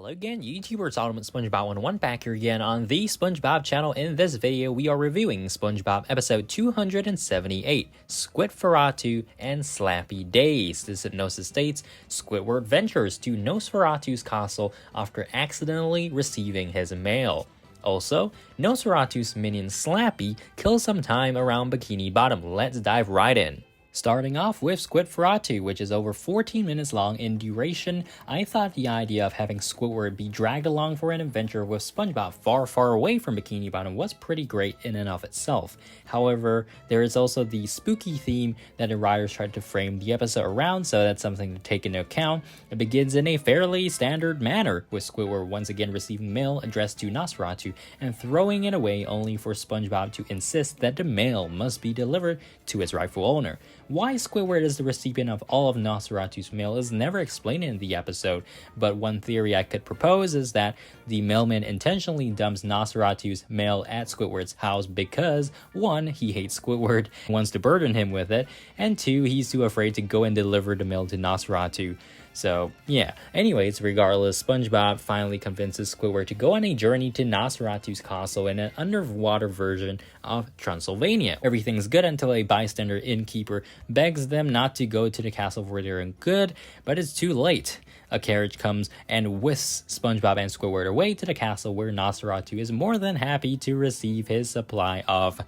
Hello again, YouTubers, Ultimate SpongeBob 101 back here again on the SpongeBob channel. In this video, we are reviewing SpongeBob episode 278, Squidferatu and Slappy Daze. This hypnosis states, Squidward ventures to Nosferatu's castle after accidentally receiving his mail. Also, Nosferatu's minion Slappy kills some time around Bikini Bottom. Let's dive right in. Starting off with Squidferatu, which is over 14 minutes long in duration. I thought the idea of having Squidward be dragged along for an adventure with SpongeBob far away from Bikini Bottom was pretty great in and of itself. However, there is also the spooky theme that the writers tried to frame the episode around, so that's something to take into account. It begins in a fairly standard manner, with Squidward once again receiving mail addressed to Nosferatu and throwing it away, only for SpongeBob to insist that the mail must be delivered to its rightful owner. Why Squidward is the recipient of all of Nosferatu's mail is never explained in the episode, but one theory I could propose is that the mailman intentionally dumps Nosferatu's mail at Squidward's house because 1. He hates Squidward, wants to burden him with it, and 2. He's too afraid to go and deliver the mail to Nosferatu. So, yeah. Anyways, regardless, SpongeBob finally convinces Squidward to go on a journey to Nosferatu's castle in an underwater version of Transylvania. Everything's good until a bystander innkeeper begs them not to go to the castle for their own good, but it's too late. A carriage comes and whisks SpongeBob and Squidward away to the castle, where Nosferatu is more than happy to receive his supply of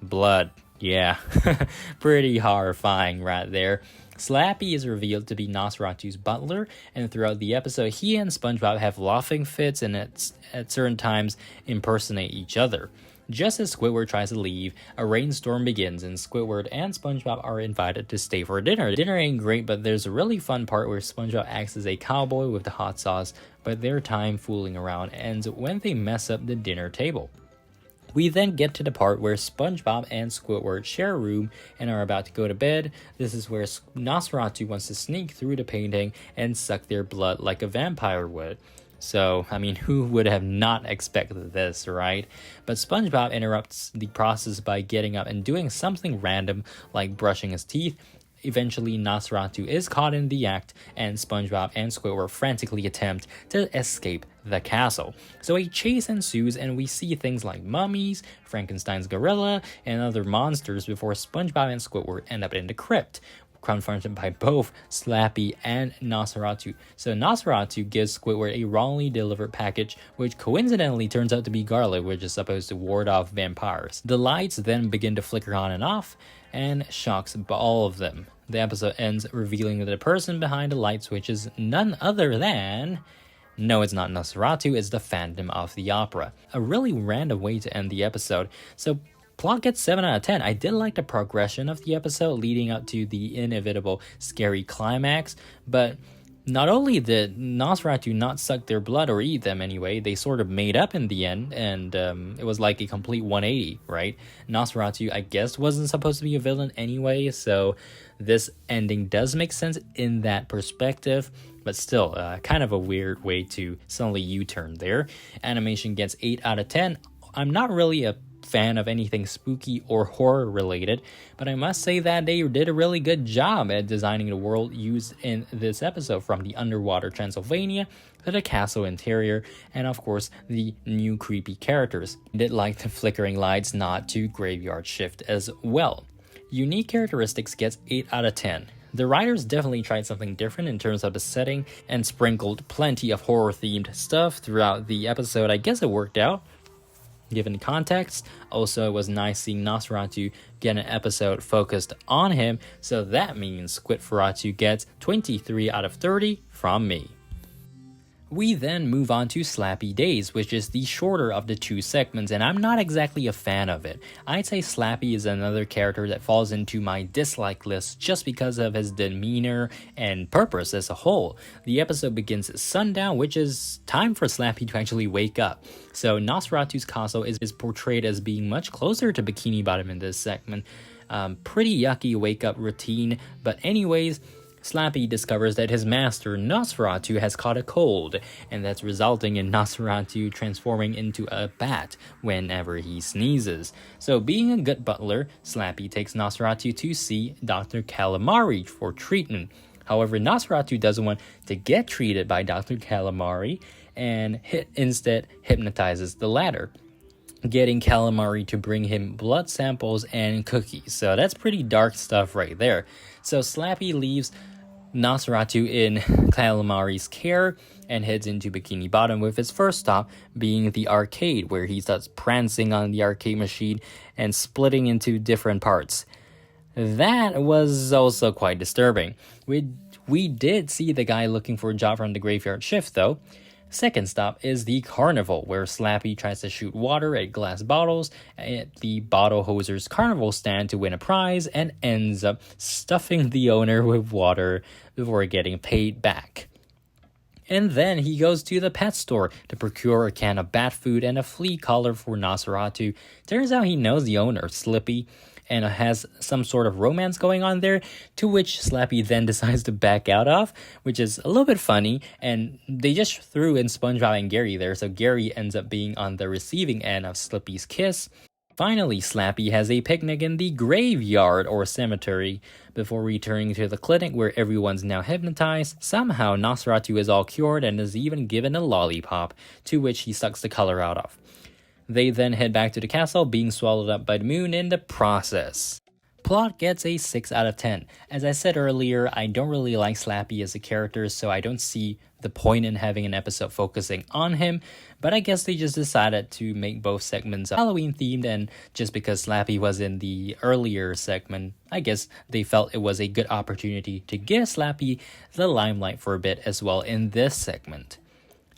blood. Yeah, pretty horrifying right there. Slappy is revealed to be Nosferatu's butler, and throughout the episode, he and SpongeBob have laughing fits and at certain times impersonate each other. Just as Squidward tries to leave, a rainstorm begins, and Squidward and SpongeBob are invited to stay for dinner. Dinner ain't great, but there's a really fun part where SpongeBob acts as a cowboy with the hot sauce, but their time fooling around ends when they mess up the dinner table. We then get to the part where SpongeBob and Squidward share a room and are about to go to bed. This is where Nosferatu wants to sneak through the painting and suck their blood like a vampire would. So, I mean, who would have not expected this, right? But SpongeBob interrupts the process by getting up and doing something random like brushing his teeth. Eventually, Nosferatu is caught in the act, and SpongeBob and Squidward frantically attempt to escape the castle. So a chase ensues, and we see things like mummies, Frankenstein's gorilla, and other monsters before SpongeBob and Squidward end up in the crypt, confronted by both Slappy and Nosferatu. So Nosferatu gives Squidward a wrongly delivered package, which coincidentally turns out to be garlic, which is supposed to ward off vampires. The lights then begin to flicker on and off, and shocks all of them. The episode ends revealing that the person behind the light switch is none other than... No, it's not Nosferatu, it's the Phantom of the Opera. A really random way to end the episode. So plot gets 7 out of 10. I did like the progression of the episode leading up to the inevitable scary climax, but not only did Nosferatu not suck their blood or eat them anyway, they sort of made up in the end, and it was like a complete 180, right? Nosferatu, I guess, wasn't supposed to be a villain anyway, so this ending does make sense in that perspective, but still, kind of a weird way to suddenly U-turn there. Animation gets 8 out of 10. I'm not really a fan of anything spooky or horror related, but I must say that they did a really good job at designing the world used in this episode, from the underwater Transylvania to the castle interior, and of course the new creepy characters. I did like the flickering lights nod to Graveyard Shift as well. Unique characteristics gets 8 out of 10. The writers definitely tried something different in terms of the setting and sprinkled plenty of horror themed stuff throughout the episode. I guess it worked out given the context. Also, it was nice seeing Nosferatu get an episode focused on him, so that means Squidferatu gets 23 out of 30 from me. We then move on to Slappy Daze, which is the shorter of the two segments, and I'm not exactly a fan of it. I'd say Slappy is another character that falls into my dislike list just because of his demeanor and purpose as a whole. The episode begins at sundown, which is time for Slappy to actually wake up. So Nosferatu's castle is portrayed as being much closer to Bikini Bottom in this segment. Pretty yucky wake-up routine, but anyways, Slappy discovers that his master, Nosferatu, has caught a cold, and that's resulting in Nosferatu transforming into a bat whenever he sneezes. So being a good butler, Slappy takes Nosferatu to see Dr. Calamari for treatment. However, Nosferatu doesn't want to get treated by Dr. Calamari and instead hypnotizes the latter, getting Calamari to bring him blood samples and cookies. So that's pretty dark stuff right there. So Slappy leaves Nosferatu in Calamari's care and heads into Bikini Bottom, with his first stop being the arcade, where he starts prancing on the arcade machine and splitting into different parts. That was also quite disturbing. We did see the guy looking for a job from the graveyard shift though. Second stop is the carnival, where Slappy tries to shoot water at glass bottles at the bottle hoser's carnival stand to win a prize and ends up stuffing the owner with water before getting paid back. And then he goes to the pet store to procure a can of bat food and a flea collar for Nosferatu. Turns out he knows the owner, Slappy, and has some sort of romance going on there, to which Slappy then decides to back out of, which is a little bit funny, and they just threw in SpongeBob and Gary there, so Gary ends up being on the receiving end of Slappy's kiss. Finally, Slappy has a picnic in the graveyard or cemetery before returning to the clinic, where everyone's now hypnotized. Somehow, Nosferatu is all cured and is even given a lollipop, to which he sucks the color out of. They then head back to the castle, being swallowed up by the moon in the process. Plot gets a 6 out of 10. As I said earlier, I don't really like Slappy as a character, so I don't see the point in having an episode focusing on him, but I guess they just decided to make both segments Halloween themed, and just because Slappy was in the earlier segment, I guess they felt it was a good opportunity to give Slappy the limelight for a bit as well in this segment.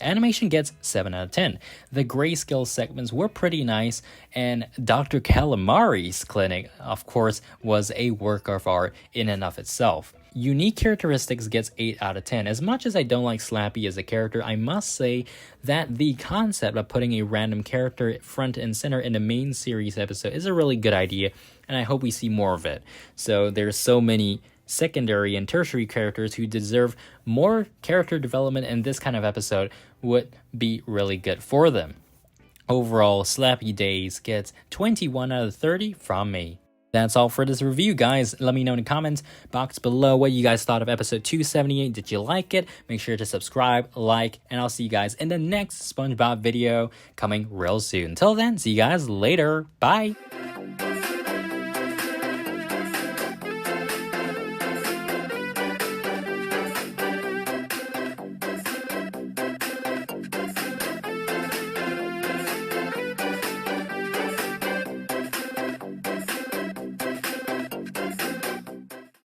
Animation gets 7 out of 10. The grayscale segments were pretty nice, and Dr. Calamari's clinic, of course, was a work of art in and of itself. Unique characteristics gets 8 out of 10. As much as I don't like Slappy as a character, I must say that the concept of putting a random character front and center in the main series episode is a really good idea, and I hope we see more of it. So there's so many secondary and tertiary characters who deserve more character development, and this kind of episode would be really good for them. Overall, Slappy Daze gets 21 out of 30 from me. That's all for this review, guys. Let me know in the comments box below what you guys thought of episode 278. Did you like it? Make sure to subscribe, like, and I'll see you guys in the next SpongeBob video coming real soon. Until then, see you guys later. Bye!